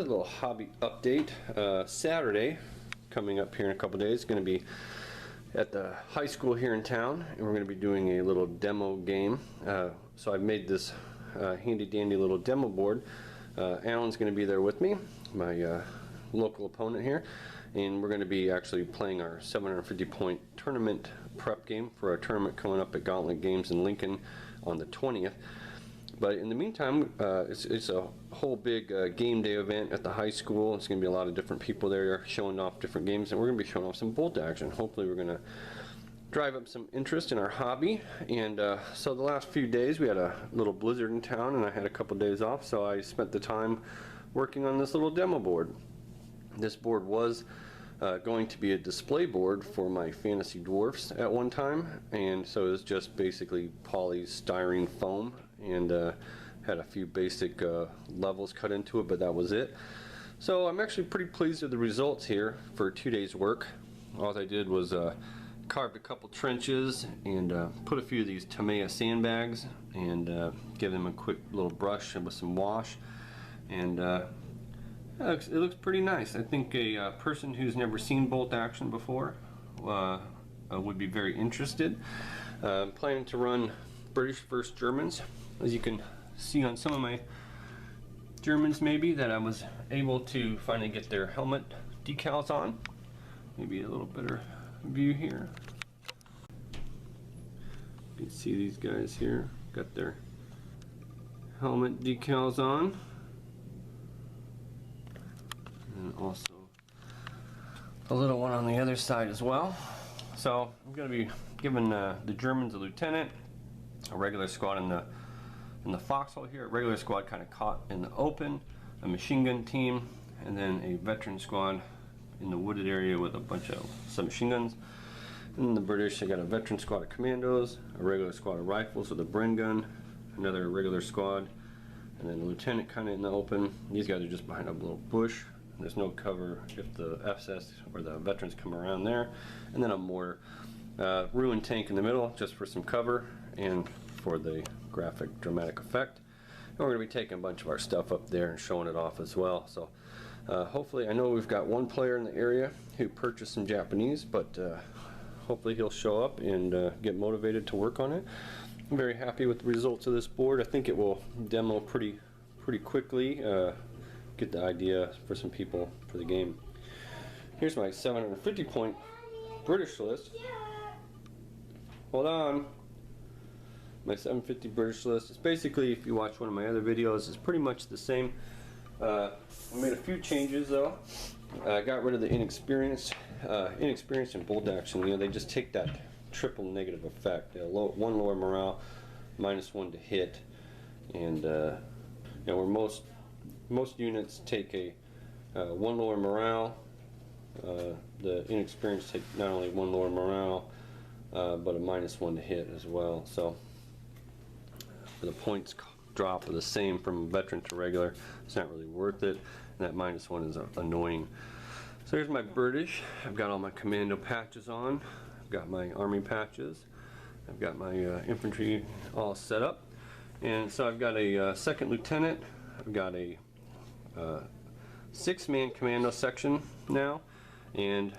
a little hobby update. Saturday, coming up here in a couple days, going to be at the high school here in town, and we're going to be doing a little demo game. So I've made this handy dandy little demo board. Alan's going to be there with me, my local opponent here, and we're going to be actually playing our 750 point tournament prep game for our tournament coming up at Gauntlet Games in Lincoln on the 20th. But in the meantime, it's a whole big game day event at the high school. It's going to be a lot of different people there showing off different games, and we're going to be showing off some bolt action. Hopefully we're going to drive up some interest in our hobby. And so the last few days we had a little blizzard in town, and I had a couple days off, so I spent the time working on this little demo board. This board was going to be a display board for my fantasy dwarfs at one time, and so it was just basically polystyrene foam, and had a few basic levels cut into it, but that was it. So I'm actually pretty pleased with the results here for 2 days work. All I did was carved a couple trenches and put a few of these Tamiya sandbags and give them a quick little brush with some wash, and it looks pretty nice. I think a person who's never seen bolt action before would be very interested. I'm planning to run British versus Germans. As you can see on some of my Germans, maybe, that I was able to finally get their helmet decals on. Maybe a little better view here. You can see these guys here got their helmet decals on, and also a little one on the other side as well. So I'm going to be giving the Germans a lieutenant, a regular squad in the foxhole here, a regular squad kind of caught in the open, a machine gun team, and then a veteran squad in the wooded area with a bunch of submachine guns. And then the British, they got a veteran squad of commandos, a regular squad of rifles with a Bren gun, another regular squad, and then the lieutenant kind of in the open. These guys are just behind a little bush. There's no cover if the FSS or the veterans come around there. And then a mortar. Ruined tank in the middle just for some cover and for the graphic dramatic effect. And we're going to be taking a bunch of our stuff up there and showing it off as well. So hopefully, I know we've got one player in the area who purchased some Japanese, but hopefully he'll show up and get motivated to work on it. I'm very happy with the results of this board. I think it will demo pretty quickly, get the idea for some people for the game. Here's my 750 point British list. Hold on. My 750 British list is basically, if you watch one of my other videos, it's pretty much the same. I made a few changes though. I got rid of the inexperienced in bolt action. You know, they just take that triple negative effect. One lower morale, -1 to hit, and you know, where most units take a one lower morale, the inexperienced take not only one lower morale, but a -1 to hit as well. So the points drop are the same from veteran to regular. It's not really worth it, and that -1 is annoying. So here's my British. I've got all my commando patches on. I've got my army patches. I've got my infantry all set up, and so I've got a second lieutenant. I've got a 6-man commando section now, and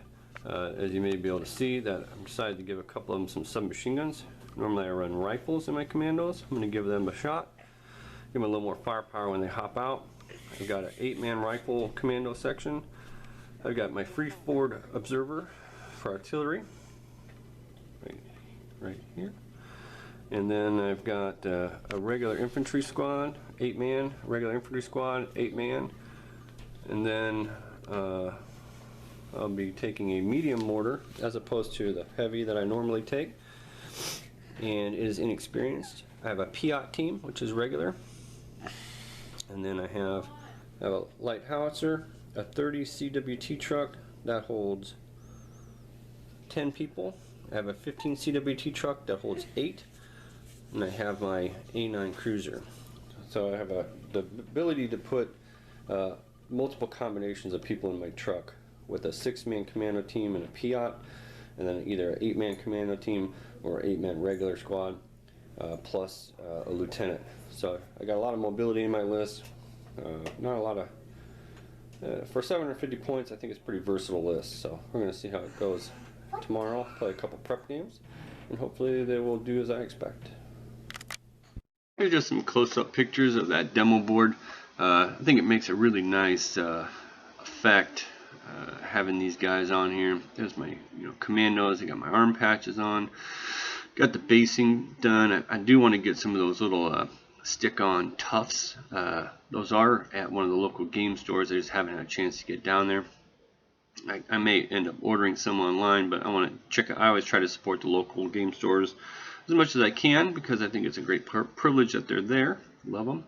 as you may be able to see, that I've decided to give a couple of them some submachine guns. Normally I run rifles in my commandos. I'm going to give them a shot, give them a little more firepower when they hop out. I've got an 8-man rifle commando section. I've got my free forward observer for artillery, right here. And then I've got a regular infantry squad, 8-man, regular infantry squad, 8-man. And then I'll be taking a medium mortar as opposed to the heavy that I normally take. And it is inexperienced. I have a Piat team, which is regular. And then I have a light howitzer, a 30 CWT truck that holds 10 people. I have a 15 CWT truck that holds 8. And I have my A9 cruiser. So I have the ability to put multiple combinations of people in my truck with a 6-man commando team and a Piat, and then either an 8-man commando team or 8-man regular squad, plus a lieutenant. So I got a lot of mobility in my list, not a lot of For 750 points, I think it's a pretty versatile list. So we're going to see how it goes tomorrow. Play a couple prep games, and hopefully they will do as I expect. Here's just some close-up pictures of that demo board. I think it makes a really nice effect having these guys on here. There's my commandos. I got my arm patches on. Got the basing done. I do want to get some of those little stick-on tufts. Those are at one of the local game stores. I just haven't had a chance to get down there. I may end up ordering some online, but I want to check out. I always try to support the local game stores as much as I can because I think it's a great privilege that they're there. Love them.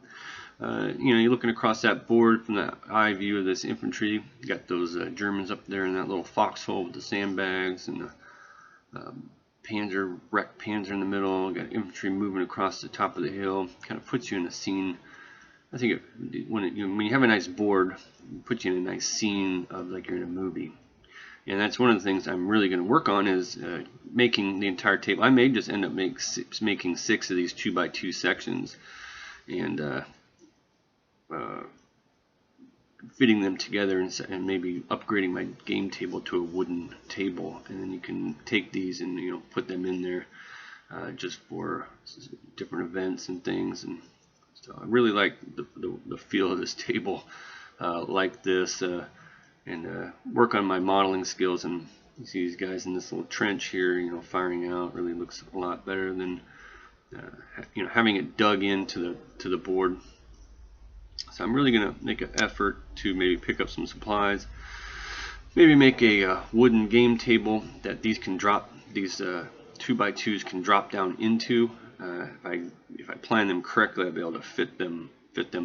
You're looking across that board from the eye view of this infantry. You got those Germans up there in that little foxhole with the sandbags and the wrecked Panzer in the middle. Got infantry moving across the top of the hill. Kind of puts you in a scene. I think when you have a nice board, it puts you in a nice scene of like you're in a movie. And that's one of the things I'm really going to work on is making the entire table. I may just end up making 6 of these 2x2 sections and fitting them together and maybe upgrading my game table to a wooden table. And then you can take these and put them in there just for different events and things. And so I really like the feel of this table like this. And work on my modeling skills, and you see these guys in this little trench here, firing out. Really looks a lot better than having it dug into the board. So I'm really gonna make an effort to maybe pick up some supplies, maybe make a wooden game table that these 2x2s can drop down into. If I plan them correctly, I'll be able to fit them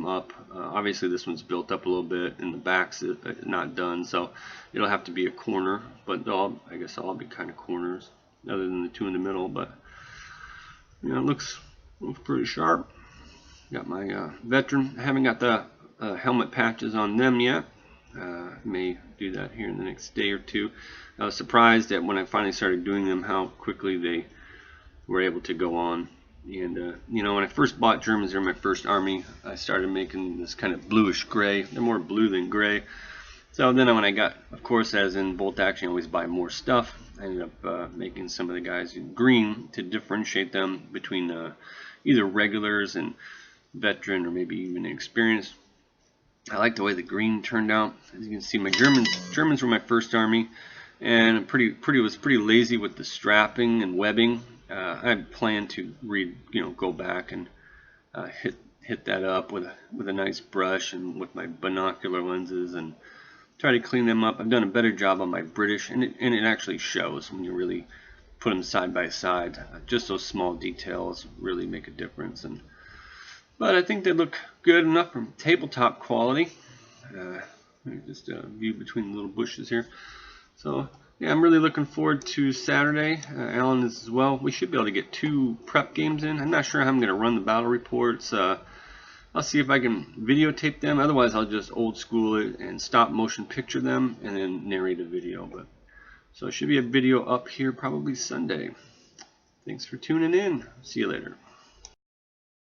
up. Obviously this one's built up a little bit and the back's not done, so it'll have to be a corner, but I guess they'll all be kind of corners other than the 2 in the middle. But it looks pretty sharp. Got my veteran. I haven't got the helmet patches on them yet. May do that here in the next day or 2. I was surprised that when I finally started doing them how quickly they were able to go on. And when I first bought Germans during my first army, I started making this kind of bluish gray. They're more blue than gray. So then when I got, of course, as in bolt action, I always buy more stuff. I ended up making some of the guys in green to differentiate them between either regulars and veteran or maybe even experienced. I like the way the green turned out. As you can see, my Germans were my first army, and was pretty lazy with the strapping and webbing. I plan to go back and hit that up with a nice brush and with my binocular lenses and try to clean them up. I've done a better job on my British, and it actually shows when you really put them side by side. Just those small details really make a difference. But I think they look good enough from tabletop quality. Just a view between the little bushes here. So yeah, I'm really looking forward to Saturday. Alan is as well. We should be able to get 2 prep games in. I'm not sure how I'm going to run the battle reports. I'll see if I can videotape them. Otherwise, I'll just old school it and stop motion picture them and then narrate a video. So it should be a video up here probably Sunday. Thanks for tuning in. See you later.